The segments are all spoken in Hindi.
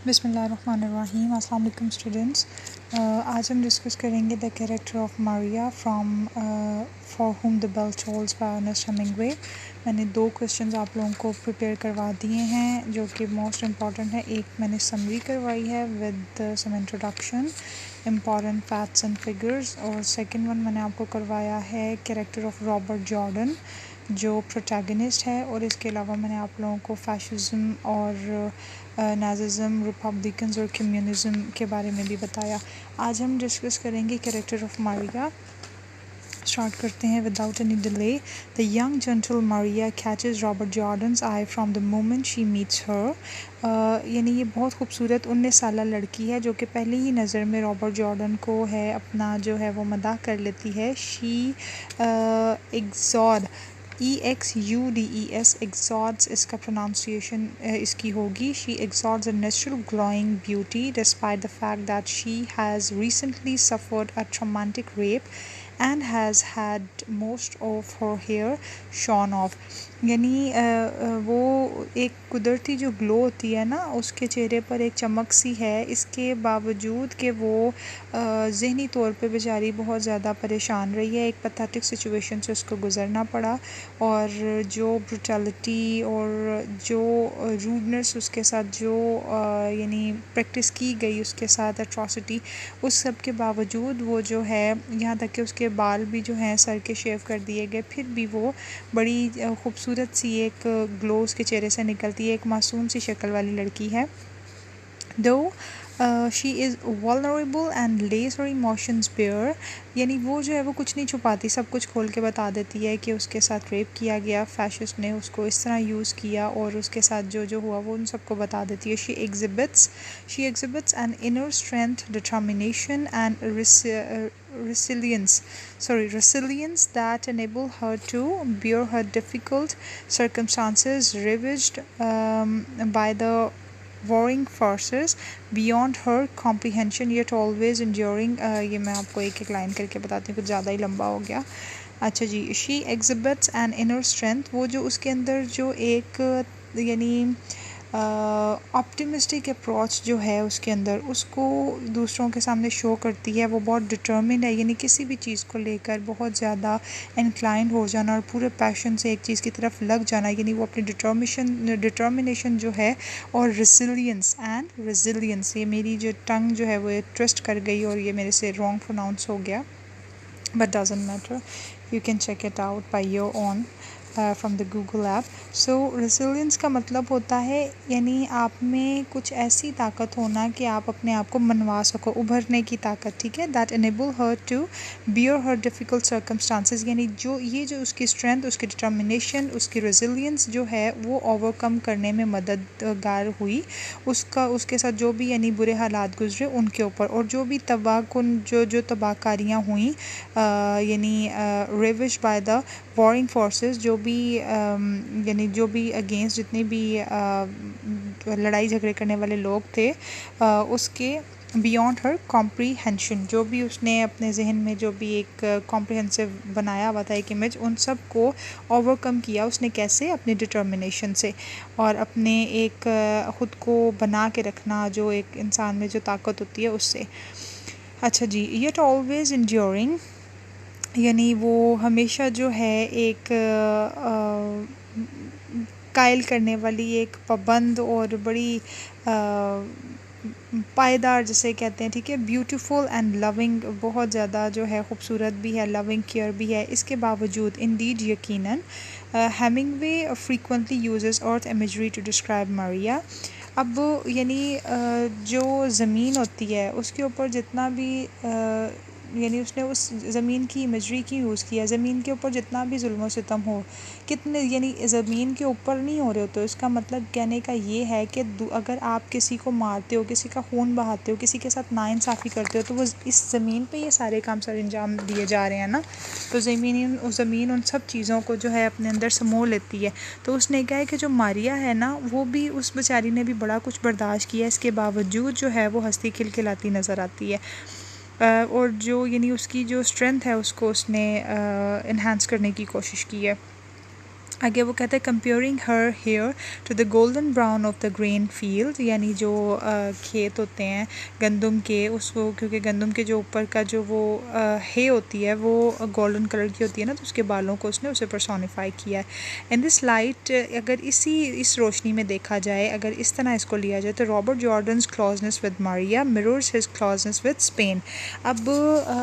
बिस्मिल्लाहिर्रहमानिर्रहीम। अस्सलाम वालेकुम स्टूडेंट्स। आज हम डिस्कस करेंगे the character of Maria from for whom the bell tolls by Ernest Hemingway. मैंने 2 क्वेश्चंस आप लोगों को प्रिपेयर करवा दिए हैं जो कि मोस्ट इम्पॉर्टेंट है। एक मैंने समरी करवाई है with some introduction, important facts and figures, और सेकंड वन मैंने आपको करवाया है कैरेक्टर ऑफ रॉबर्ट जॉर्डन जो प्रोटैगनिस्ट है। और इसके अलावा मैंने आप लोगों को फैशिज्म और नाजिज़म, रिपब्लिकन्स और कम्युनिज़म के बारे में भी बताया। आज हम डिस्कस करेंगे कैरेक्टर ऑफ मारिया। स्टार्ट करते हैं without any delay. The young gentle Maria catches Robert Jordan's eye from the moment she meets her. यानी ये बहुत खूबसूरत 19 साल लड़की है जो कि पहली ही नज़र में रॉबर्ट जॉर्डन को है अपना जो है वो मदाह कर लेती है। शी एग्जॉड EXUDES exudes इसका pronunciation इसकी होगी। She exudes a natural glowing beauty despite the fact that she has recently suffered a traumatic rape and has had most of her hair shorn off। यानी वो एक कुदरती जो ग्लो होती है ना उसके चेहरे पर एक चमक सी है, इसके बावजूद कि वो ज़हनी तौर पे बेचारी बहुत ज़्यादा परेशान रही है। एक पैथेटिक सिचुएशन से उसको गुज़रना पड़ा और जो ब्रूटैलिटी और जो रूडनेस उसके साथ जो यानी प्रैक्टिस की गई उसके साथ एट्रॉसिटी, उस सब के बावजूद वो जो है यहाँ तक कि उसके बाल भी जो हैं सर के शेव कर दिए गए, फिर भी वो बड़ी खूबसूरत सी एक ग्लो उसके चेहरे से निकलती है। एक मासूम सी शक्ल वाली लड़की है। दो she is vulnerable and less her emotions bare। यानी वो जो है वो कुछ नहीं छुपाती, सब कुछ खोल के बता देती है कि उसके साथ रेप किया गया, फैशिस्ट ने उसको इस तरह यूज़ किया और उसके साथ जो जो हुआ वो उन सबको बता देती है। She exhibits an inner strength, determination and resilience that enable her to bear her difficult circumstances ravaged by the warring forces beyond her comprehension yet always enduring। ये मैं आपको एक एक लाइन करके बताती हूँ, कुछ ज़्यादा ही लंबा हो गया। अच्छा जी, she exhibits an inner strength, वो जो उसके अंदर जो एक यानी ऑप्टिमिस्टिक अप्रोच जो है उसके अंदर उसको दूसरों के सामने शो करती है। वो बहुत डिटर्मिन्ड है, यानी किसी भी चीज़ को लेकर बहुत ज़्यादा इंक्लाइंड हो जाना और पूरे पैशन से एक चीज़ की तरफ लग जाना, यानी वो अपनी डिटर्मिनेशन जो है और रेजिलियंस, ये मेरी जो टंग जो है वो ट्विस्ट कर गई और ये मेरे से रॉन्ग प्रोनाउंस हो गया, but doesn't matter, you can check it out by your own from the Google app। So resilience का मतलब होता है यानी आप में कुछ ऐसी ताकत होना कि आप अपने आप को मनवा सको, उभरने की ताकत, ठीक है। That enable her to bear her difficult circumstances, यानी जो ये जो उसकी स्ट्रेंथ, उसकी डिटर्मिनेशन, उसकी रेजिलियंस जो है वो ओवरकम करने में मददगार हुई उसका, उसके साथ जो भी यानी बुरे हालात गुजरे उनके ऊपर, और जो भी तबाहकुन जो तबाहकारियाँ हुई यानी ravish by the warring forces, जो भी यानी जो भी अगेंस्ट जितने भी लड़ाई झगड़े करने वाले लोग थे उसके बियॉन्ड हर कॉम्प्रीहेंशन, जो भी उसने अपने जहन में जो भी एक कॉम्प्रिहेंसिव बनाया हुआ था एक इमेज, उन सब को ओवरकम किया उसने। कैसे? अपनी डिटर्मिनेशन से और अपने एक ख़ुद को बना के रखना जो एक इंसान में जो ताकत होती है उससे। अच्छा जी, येट ऑलवेज इंड्योरिंग, यानी वो हमेशा जो है एक कायल करने वाली, एक पाबंद और बड़ी पायदार जिसे कहते हैं, ठीक है। ब्यूटीफुल एंड लविंग, बहुत ज़्यादा जो है खूबसूरत भी है, लविंग केयर भी है। इसके बावजूद इंडीड यकीनन Hemingway frequently uses earth imagery to describe Maria. अब यानी जो ज़मीन होती है उसके ऊपर जितना भी यानी उसने उस ज़मीन की इमेजरी की यूज़ किया, ज़मीन के ऊपर जितना भी जुल्म सितम हो, कितने यानी ज़मीन के ऊपर नहीं हो रहे हो, तो इसका मतलब कहने का ये है कि अगर आप किसी को मारते हो, किसी का खून बहाते हो, किसी के साथ नाइंसाफ़ी करते हो, तो वो इस ज़मीन पे ये सारे काम सर अंजाम दिए जा रहे हैं ना, तो ज़मीन उन सब चीज़ों को जो है अपने अंदर समो लेती है। तो उसने कहा है कि जो मारिया है ना वो भी, उस बेचारी ने भी बड़ा कुछ बर्दाश्त किया, इसके बावजूद जो है वो हंसती खिलखिलाती नज़र आती है। और जो यानी उसकी जो स्ट्रेंथ है उसको उसने इन्हांस करने की कोशिश की है। आगे वो कहते हैं comparing her hair to the golden brown of the grain field, यानी जो खेत होते हैं गंदम के, उसको क्योंकि गंदम के जो ऊपर का जो वो हे होती है वो गोल्डन कलर की होती है ना, तो उसके बालों को उसने उसे पर्सोनिफाई किया है। इन दिस लाइट, अगर इस रोशनी में देखा जाए, अगर इस तरह इसको लिया जाए, तो Robert Jordans closeness with Maria mirrors his closeness with Spain. अब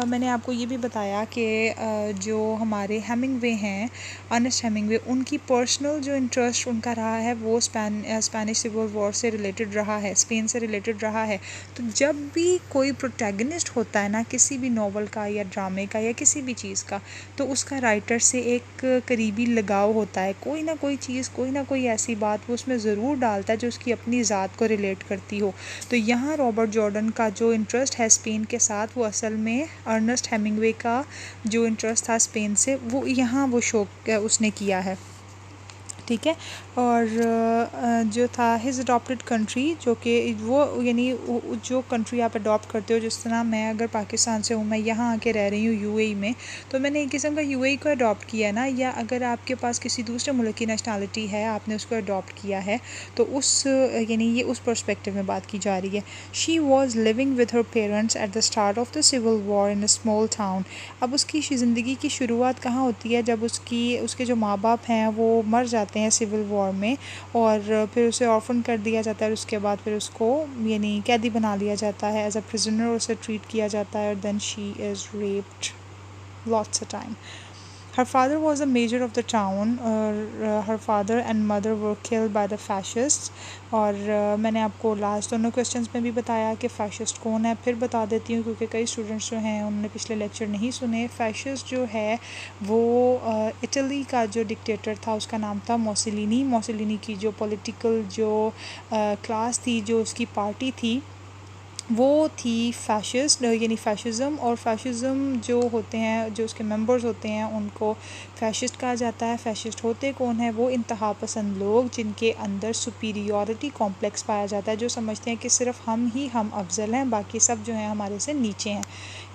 मैंने आपको ये भी बताया कि जो हमारे हेमिंगवे हैं, अर्नेस्ट हेमिंगवे, उनकी पर्सनल जो इंटरेस्ट उनका रहा है वो स्पेनिश सिविल वॉर से रिलेटेड रहा है, स्पेन से रिलेटेड रहा है। तो जब भी कोई प्रोटैगनिस्ट होता है ना किसी भी नावल का या ड्रामे का या किसी भी चीज़ का, तो उसका राइटर से एक करीबी लगाव होता है, कोई ना कोई चीज़, कोई ना कोई ऐसी बात वो उसमें ज़रूर डालता है जो उसकी अपनी ज़ात को रिलेट करती हो। तो यहाँ रॉबर्ट जॉर्डन का जो इंटरेस्ट है स्पेन के साथ, वो असल में अर्नेस्ट हेमिंगवे का जो इंटरेस्ट था स्पेन से, वो यहाँ वो शो उसने किया है, ठीक है। और जो था हिज अडॉप्टेड कंट्री, जो कि वो यानी जो कंट्री आप अडॉप्ट करते हो, जिस तरह मैं अगर पाकिस्तान से हूँ, मैं यहाँ आके रह रही हूँ यूएई में, तो मैंने एक किस्म का यूएई को अडॉप्ट किया है ना, या अगर आपके पास किसी दूसरे मुल्क की नेशनलिटी है, आपने उसको अडॉप्ट किया है, तो उस यानी ये उस पर्सपेक्टिव में बात की जा रही है। She was living with her parents at the start of the civil war in a small town. अब उसकी ज़िंदगी की शुरुआत कहाँ होती है, जब उसके जो माँ बाप हैं वो मर जाते हैं सिविल वॉर में, और फिर उसे ऑर्फन कर दिया जाता है, और उसके बाद फिर उसको यानी कैदी बना लिया जाता है, एज अ प्रिजनर उसे ट्रीट किया जाता है, और then she is raped lots of time. Her father was a major of the town, और her father and mother were killed by the fascists। और मैंने आपको लास्ट दोनों क्वेश्चंस में भी बताया कि फ़ैशिस्ट कौन है, फिर बता देती हूँ क्योंकि कई स्टूडेंट्स जो हैं उन्होंने पिछले लेक्चर नहीं सुने। फ़ैशिस्ट जो है वो इटली का जो डिक्टेटर था उसका नाम था मोसिलिनी। मोसिलिनी की जो पॉलिटिकल जो क्लास थी, जो उसकी पार्टी थी, वो थी फ़ैशिस्ट, यानी फ़ैशिज़म। और फ़ैशिज़म जो होते हैं, जो उसके मेंबर्स होते हैं, उनको फ़ैशिस्ट कहा जाता है। फ़ैशिस्ट होते कौन है? वो इंतहा पसंद लोग जिनके अंदर सुपीरियॉरिटी कॉम्प्लेक्स पाया जाता है, जो समझते हैं कि सिर्फ हम अफजल हैं, बाकी सब जो हैं हमारे से नीचे हैं।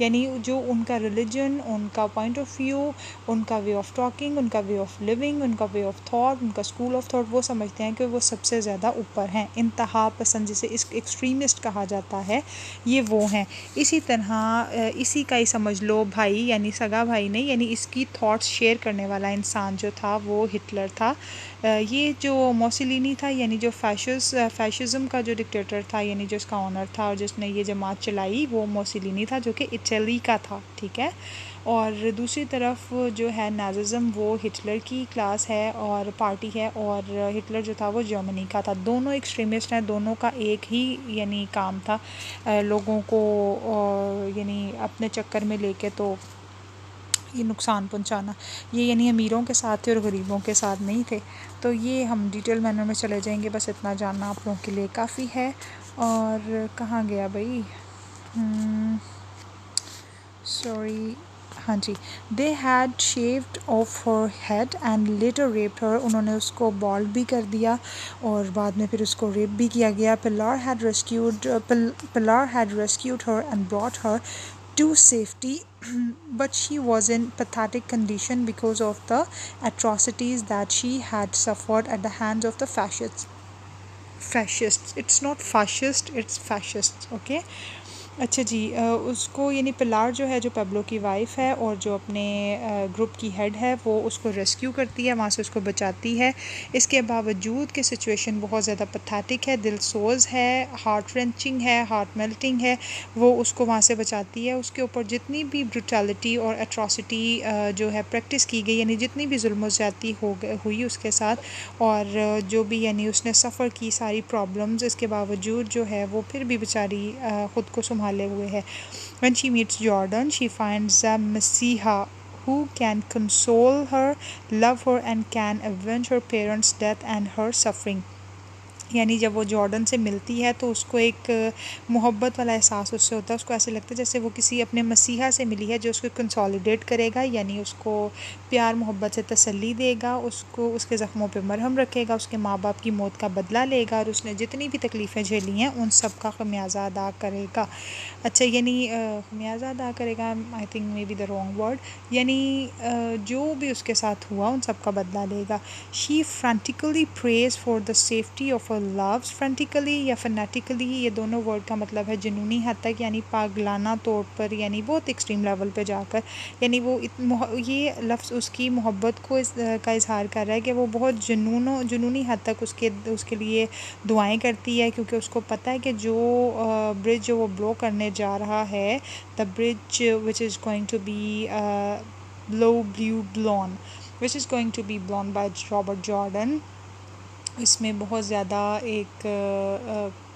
यानी जो उनका रिलीजन, उनका पॉइंट ऑफ व्यू, उनका वे ऑफ टॉकिंग, उनका वे ऑफ लिविंग, उनका वे ऑफ थॉट, उनका स्कूल ऑफ थॉट, वो समझते हैं कि वो सबसे ज़्यादा ऊपर हैं। इंतहा पसंद, जिसे इस एक्सट्रीमिस्ट कहा जाता है, ये वो हैं। इसी तरह इसी का ही समझ लो भाई, यानी सगा भाई नहीं, यानी इसकी थॉट्स शेयर करने वाला इंसान जो था वो हिटलर था। ये जो मोसिलिनी था, यानी जो फ़ैशिज़म का जो डिक्टेटर था, यानी जो इसका ऑनर था और जिसने ये जमात चलाई, वो मोसिलिनी था जो कि इटली का था, ठीक है। और दूसरी तरफ जो है नाज़िज़म, वो हिटलर की क्लास है और पार्टी है, और हिटलर जो था वो जर्मनी का था। दोनों एक्सट्रीमिस्ट हैं, दोनों का एक ही यानी काम था, लोगों को यानी अपने चक्कर में लेके तो ये नुकसान पहुंचाना। ये यानी अमीरों के साथ थे और गरीबों के साथ नहीं थे। तो ये हम डिटेल मैनर में चले जाएंगे, बस इतना जानना आप लोगों के लिए काफ़ी है। और कहाँ गया भाई, सॉरी, हाँ जी, they had shaved off her head and later raped her. उन्होंने उसको बॉल्ड भी कर दिया और बाद में फिर उसको रेप भी किया गया। Pilar had rescued her and brought her to safety, but she was in pathetic condition because of the atrocities that she had suffered at the hands of the fascists. It's not fascist, it's fascists, okay। अच्छा जी, उसको यानी पिलार जो है, जो पेब्लो की वाइफ है और जो अपने ग्रुप की हेड है, वो उसको रेस्क्यू करती है, वहाँ से उसको बचाती है। इसके बावजूद कि सिचुएशन बहुत ज़्यादा पथेटिक है, दिल सोज है, हार्ट रेंचिंग है, हार्ट मेल्टिंग है, वो उसको वहाँ से बचाती है। उसके ऊपर जितनी भी ब्रूटैलिटी और एट्रॉसिटी जो है प्रैक्टिस की गई, यानी जितनी भी जुल्म ज़्यादती हुई उसके साथ, और जो भी यानी उसने सफ़र की सारी प्रॉब्लम्स, इसके बावजूद जो है वो फिर भी बेचारी ख़ुद को संभाले हुए है। When she meets Jordan, she finds a Messiah who can console her, love her and can avenge her parents' death and her suffering। यानी जब वो जॉर्डन से मिलती है तो उसको एक मोहब्बत वाला एहसास उससे होता है। उसको ऐसे लगता है जैसे वो किसी अपने मसीहा से मिली है जो उसको कंसोलिडेट करेगा, यानी उसको प्यार मोहब्बत से तसल्ली देगा, उसको उसके ज़ख्मों पे मरहम रखेगा, उसके माँ बाप की मौत का बदला लेगा और उसने जितनी भी तकलीफ़ें झेली हैं उन सब का खमियाजा अदा करेगा। अच्छा, यानी खमियाजा अदा करेगा, I think may be the wrong word, यानी जो भी उसके साथ हुआ उन सब का बदला लेगा। She frantically praise for the safety of a loves. Frantically या फनेटिकली, ये दोनों वर्ड का मतलब है जुनूनी हद तक, यानी पागलाना तौर पर, यानी बहुत एक्सट्रीम लेवल पे जाकर, यानी वो ये लफ्ज़ उसकी मोहब्बत को का इजहार कर रहा है कि वो बहुत जुनूनी हद तक उसके लिए दुआएं करती है, क्योंकि उसको पता है कि जो ब्रिज जो वो ब्लो करने जा रहा है, the bridge which is going to be blow blue blown, which is going to be blown by Robert Jordan. इसमें बहुत ज़्यादा एक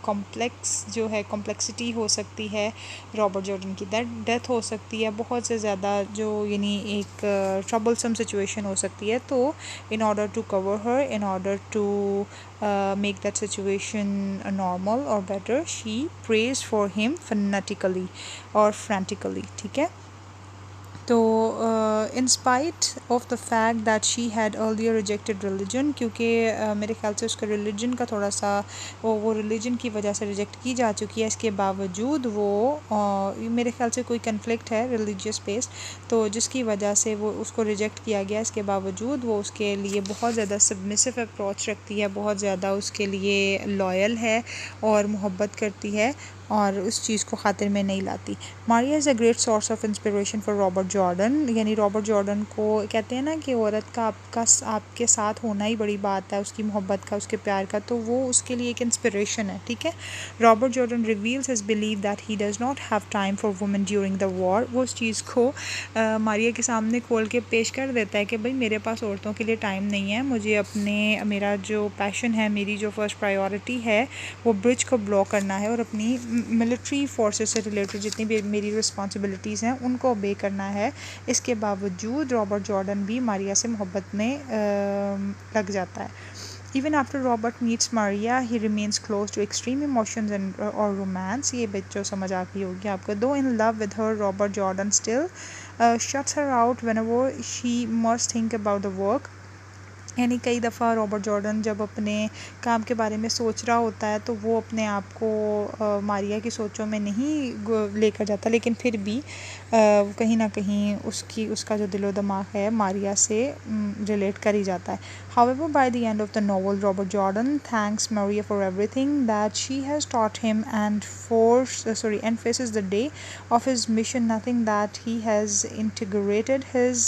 कॉम्प्लेक्स जो है कॉम्प्लेक्सिटी हो सकती है, रॉबर्ट जॉर्डन की डेथ हो सकती है, बहुत से ज़्यादा जो यानी एक ट्रबलसम सिचुएशन हो सकती है। तो in order to cover her, in order to make that situation normal और better, she prays for him fanatically और फ्रेंटिकली। ठीक है, तो in spite of the fact that she had earlier rejected religion, क्योंकि मेरे ख्याल से उसका रिलीजन का थोड़ा सा वो रिलीजन की वजह से रिजेक्ट की जा चुकी है, इसके बावजूद वो मेरे ख्याल से कोई कन्फ्लिक्ट है रिलीजियस बेस्ड, तो जिसकी वजह से वो उसको रिजेक्ट किया गया, इसके बावजूद वो उसके लिए बहुत ज़्यादा सबमिसिव अप्रोच रखती है, बहुत ज़्यादा उसके लिए लॉयल है और मोहब्बत करती है और उस चीज़ को खातिर में नहीं लाती। Maria is a great source of inspiration for Robert Jordan, यानी रॉबर्ट जॉर्डन को कहते हैं ना कि औरत का आपके साथ होना ही बड़ी बात है, उसकी मोहब्बत का, उसके प्यार का, तो वो उसके लिए एक इंस्पिरेशन है। ठीक है, Robert Jordan reveals his believe that he does not have time for women during the war. वो उस चीज़ को मारिया के सामने खोल के पेश कर देता है कि भाई मेरे पास औरतों के लिए टाइम नहीं है, मुझे मेरा जो पैशन है, मेरी जो फर्स्ट प्रायोरिटी है वो ब्रिज को ब्लॉक करना है और अपनी मिलिट्री फोर्सेस से रिलेटेड जितनी भी मेरी रिस्पॉन्सिबिलिटीज़ हैं उनको ओबे करना है। इसके बावजूद रॉबर्ट जॉर्डन भी मारिया से मोहब्बत में लग जाता है। Even after Robert meets Maria, he remains close to extreme emotions and or romance. ये बच्चों समझ आ गई होगी आपको। Though in love with her, Robert Jordan still shuts her out whenever she must think about the work. यानी कई दफ़ा रॉबर्ट जॉर्डन जब अपने काम के बारे में सोच रहा होता है तो वो अपने आप को मारिया की सोचों में नहीं लेकर जाता, लेकिन फिर भी कहीं ना कहीं उसका जो दिलो दिमाग है मारिया से रिलेट कर ही जाता है। However, by the end of the novel, Robert Jordan thanks Maria for everything that she has taught him and faces the day of his mission, nothing that he has integrated his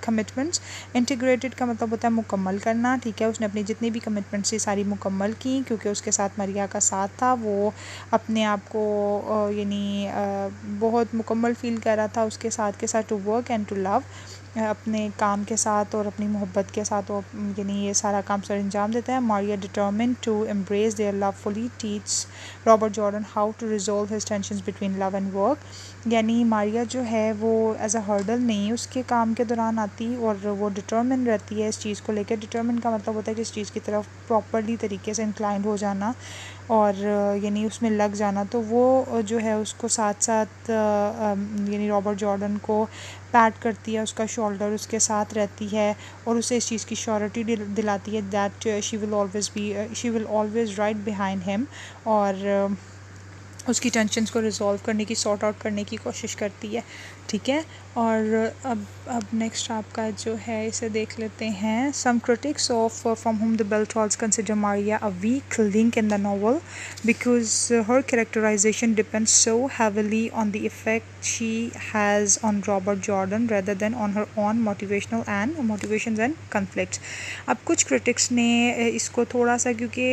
commitments. Integrated का मतलब होता है मुकम्मल करना। ठीक है, उसने अपनी जितनी भी कमिटमेंट्स थी सारी मुकम्मल की, क्योंकि उसके साथ मारिया का साथ था, वो अपने आप को यानी बहुत मुकम्मल फील कर रहा था उसके साथ to work and to love, अपने काम के साथ और अपनी मोहब्बत के साथ वो यानी ये सारा काम सर अंजाम देता है। Maria determined to embrace their love fully teach Robert Jordan how to resolve his tensions between love and work. यानी मारिया जो है वो एज अ हर्डल नहीं उसके काम के दौरान आती और वो डिटर्मिन रहती है इस चीज़ को लेकर। डिटर्मिन का मतलब होता है कि इस चीज़ की तरफ प्रॉपरली तरीके से इंक्लाइंड हो जाना और यानी उसमें लग जाना। तो वो जो है उसको साथ साथ यानी रॉबर्ट जॉर्डन को पैट करती है, उसका शोल्डर उसके साथ रहती है और उसे इस चीज़ की श्योरिटी दिलाती है that she will always right behind him और उसकी टेंशन्स को रिजॉल्व करने की, सॉर्ट आउट करने की कोशिश करती है। ठीक है, और अब नेक्स्ट आपका जो है इसे देख लेते हैं। Some critics of from whom the bell tolls consider Maria a weak link in the novel because her characterization depends so heavily on the effect she has on Robert Jordan rather than on her on motivations and conflicts. अब कुछ क्रिटिक्स ने इसको थोड़ा सा, क्योंकि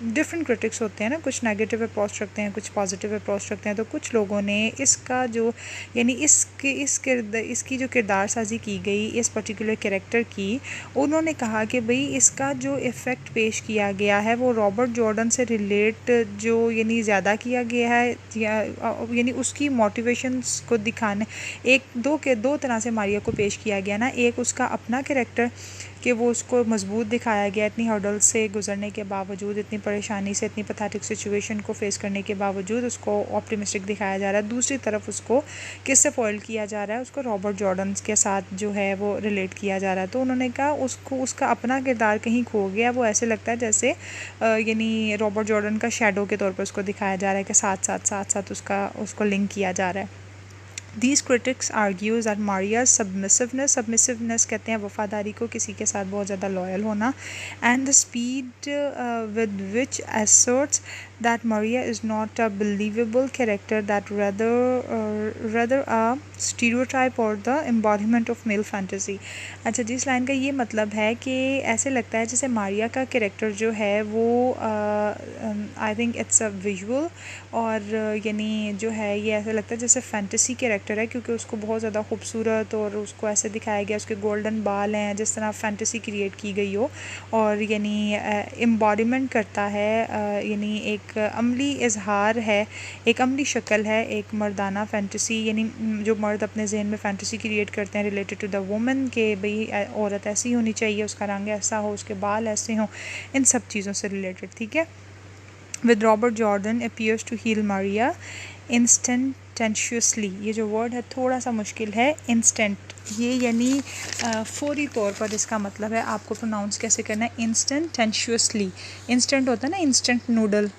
डिफरेंट क्रिटिक्स होते हैं ना, कुछ नेगेटिव अप्रोच रखते हैं, कुछ पॉजिटिव अप्रोच रखते हैं, तो कुछ लोगों ने इसका जो यानी इसकी जो किरदार साजी की गई इस पर्टिकुलर कैरेक्टर की, उन्होंने कहा कि भाई इसका जो इफ़ेक्ट पेश किया गया है वो रॉबर्ट जॉर्डन से रिलेट जो यानी ज़्यादा किया गया है, यानी उसकी मोटिवेशंस को दिखाने दो तरह से मारिया को पेश किया गया ना। एक उसका अपना कैरेक्टर कि वो उसको मजबूत दिखाया गया, इतनी हर्डल से गुजरने के बावजूद, इतनी परेशानी से, इतनी पैथेटिक सिचुएशन को फेस करने के बावजूद उसको ऑप्टिमिस्टिक दिखाया जा रहा है। दूसरी तरफ उसको किससे फॉइल किया जा रहा है, उसको रॉबर्ट जॉर्डन के साथ जो है वो रिलेट किया जा रहा है। तो उन्होंने कहा उसको उसका अपना किरदार कहीं खो गया, वो ऐसे लगता है जैसे यानी रॉबर्ट जॉर्डन का शैडो के तौर पर उसको दिखाया जा रहा है कि साथ साथ उसको लिंक किया जा रहा है। These critics argues that Maria's submissiveness कहते हैं वफ़ादारी को, किसी के साथ बहुत ज़्यादा लॉयल होना, and the speed with which asserts that Maria is not a believable character, that rather a stereotype or the embodiment of male fantasy। अच्छा जी, इस लाइन का ये मतलब है कि ऐसे लगता है जैसे मारिया का कैरेक्टर जो है वो I think it's a visual, और यानी जो है ये ऐसा लगता है जैसे फैंटेसी कैरेक्टर है, क्योंकि उसको बहुत ज़्यादा खूबसूरत और उसको ऐसे दिखाया गया, उसके गोल्डन बाल हैं, जिस तरह फैंटेसी क्रिएट की गई हो, और यानी एम्बॉडीमेंट करता है, यानी एक अमली इजहार है, एक अमली शक्ल है, एक मर्दाना फैंटेसी, यानी जो मर्द अपने जहन में फैंटेसी क्रिएट करते हैं रिलेटेड टू द वुमन के भाई औरत ऐसी होनी चाहिए, उसका रंग ऐसा हो, उसके बाल ऐसे हों, इन सब चीज़ों से रिलेटेड। ठीक है। With Robert Jordan appears to heal Maria instantaneously। ये जो वर्ड है थोड़ा सा मुश्किल है, इंस्टेंट, ये यानी फौरी तौर पर इसका मतलब है, आपको प्रोनाउंस कैसे करना है, इंस्टेंटेनियसली। इंस्टेंट होता है ना, इंस्टेंट नूडल,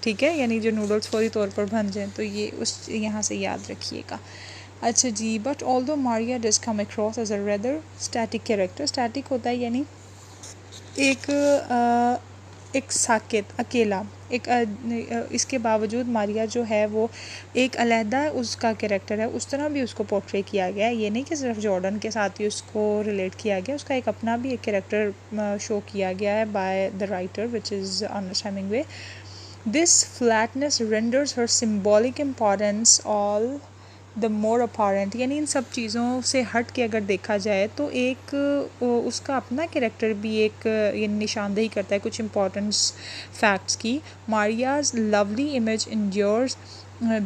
ठीक है, यानी जो नूडल्स फौरी तौर पर बन जाएँ, तो ये उस यहाँ से याद रखिएगा। अच्छा जी, but although Maria does come across as a rather static character. Static होता है यानी एक साकित, अकेला, इसके बावजूद मारिया जो है वो एक अलहदा उसका कैरेक्टर है, उस तरह भी उसको पोर्ट्रे किया गया है। ये नहीं कि सिर्फ जॉर्डन के साथ ही उसको रिलेट किया गया, उसका एक अपना भी एक कैरेक्टर शो किया गया है by the writer which is Ernest Hemingway. This flatness renders her symbolic importance all the more apparent. यानी इन सब चीज़ों से हट के अगर देखा जाए तो एक उसका अपना कैरेक्टर भी एक ये निशानदेही करता है कुछ इंपॉर्टेंट्स फैक्ट्स की। Maria's lovely image endures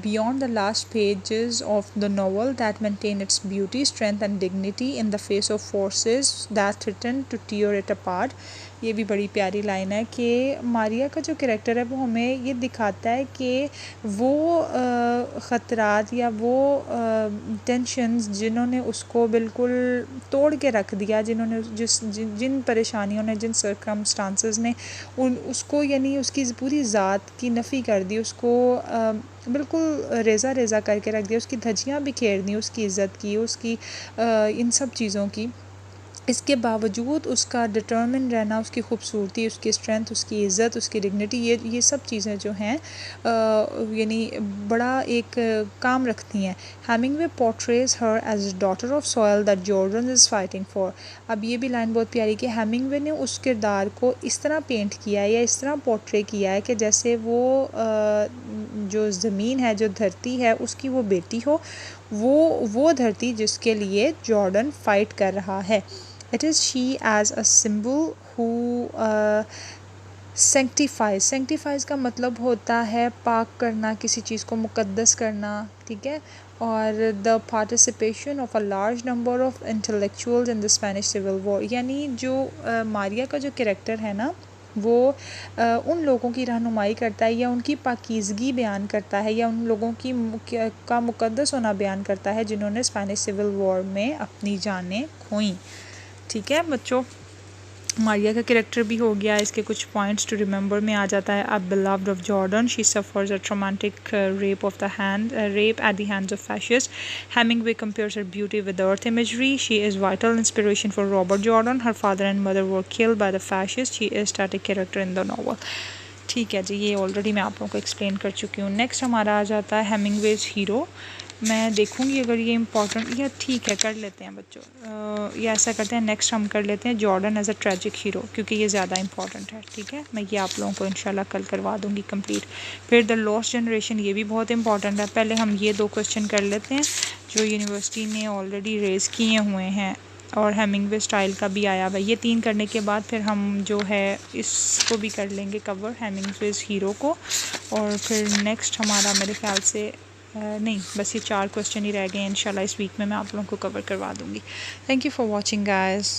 beyond the last pages of the novel that maintain its beauty, strength and dignity in the face of forces that threaten to tear it apart। ये भी बड़ी प्यारी लाइन है कि मारिया का जो कैरेक्टर है वो हमें ये दिखाता है कि वो ख़तरात या वो टेंशन्स जिन्होंने उसको बिल्कुल तोड़ के रख दिया, जिन्होंने जिन परेशानियों ने, जिन सर्कमस्टांसेस ने उसको यानी उसकी पूरी ज़ात की नफ़ी कर दी, उसको बिल्कुल रेज़ा करके रख दिया, उसकी धज्जियाँ बिखेर दी, उसकी इज़्ज़त की, उसकी इन सब चीज़ों की। इसके बावजूद उसका डिटर्मिन रहना, उसकी खूबसूरती, उसकी स्ट्रेंथ, उसकी इज़्ज़त, उसकी डिग्निटी, ये सब चीज़ें जो हैं यानी बड़ा एक काम रखती हैं। Hemingway portrays her as daughter of soil that Jordan is fighting for. अब ये भी लाइन बहुत प्यारी कि हेमिंगवे ने उस किरदार को इस तरह पेंट किया है या इस तरह पोर्ट्रे किया है कि जैसे वो जो ज़मीन है, जो धरती है, उसकी वो बेटी हो, वो धरती जिसके लिए जॉर्डन फ़ाइट कर रहा है। It is she as a symbol who sanctifies का मतलब होता है पाक करना, किसी चीज़ को मुक़द्दस करना, ठीक है। और the participation of a large number of intellectuals in the Spanish Civil War। यानी जो मारिया का जो कैरेक्टर है ना, वो उन लोगों की रहनुमाई करता है या उनकी पाकीज़गी बयान करता है या उन लोगों की का मुक़द्दस होना बयान करता है जिन्होंने स्पेनिश सिविल वॉर में अपनी जानें खोईं। ठीक है बच्चों, मारिया का कैरेक्टर भी हो गया, इसके कुछ पॉइंट्स टू रिमेंबर में आ जाता है। अब beloved of Jordan, she suffers a traumatic rape at the hands of fascists। Hemingway compares her beauty with the earth imagery। She is vital inspiration for Robert Jordan। Her father and mother were killed by the fascists। She is static character in the novel। ठीक है जी, ये ऑलरेडी मैं आप लोगों को एक्सप्लेन कर चुकी हूँ। नेक्स्ट हमारा आ जाता है हेमिंगवेज हीरो। मैं देखूँगी अगर ये इम्पॉर्टेंट या ठीक है कर लेते हैं बच्चों, या ऐसा करते हैं नेक्स्ट हम कर लेते हैं Jordan as a tragic hero, क्योंकि ये ज़्यादा इंपॉर्टेंट है। ठीक है, मैं ये आप लोगों को इंशाल्लाह कल करवा दूँगी कंप्लीट। फिर द लॉस्ट जनरेशन, ये भी बहुत इंपॉर्टेंट है। पहले हम ये 2 क्वेश्चन कर लेते हैं जो यूनिवर्सिटी ने ऑलरेडी रेज़ किए हुए हैं और हेमिंगवे स्टाइल का भी आया भाई। ये 3 करने के बाद फिर हम जो है इसको भी कर लेंगे कवर, हेमिंगवेज हीरो को। और फिर नेक्स्ट हमारा मेरे ख्याल से नहीं, बस ये 4 क्वेश्चन ही रह गए हैं। इंशाल्लाह इस वीक में मैं आप लोगों को कवर करवा दूँगी। Thank you for watching guys.